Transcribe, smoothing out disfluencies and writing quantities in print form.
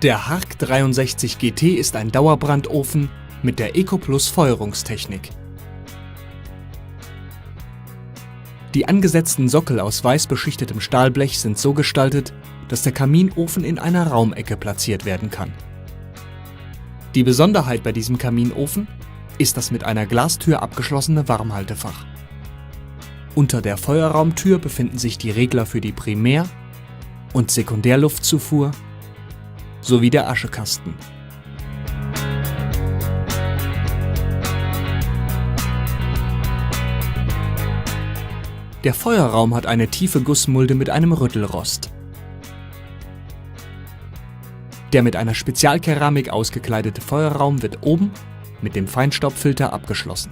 Der Hark 63 GT ist ein Dauerbrandofen mit der EcoPlus Feuerungstechnik. Die angesetzten Sockel aus weiß beschichtetem Stahlblech sind so gestaltet, dass der Kaminofen in einer Raumecke platziert werden kann. Die Besonderheit bei diesem Kaminofen ist das mit einer Glastür abgeschlossene Warmhaltefach. Unter der Feuerraumtür befinden sich die Regler für die Primär- und Sekundärluftzufuhr sowie der Aschekasten. Der Feuerraum hat eine tiefe Gussmulde mit einem Rüttelrost. Der mit einer Spezialkeramik ausgekleidete Feuerraum wird oben mit dem Feinstaubfilter abgeschlossen.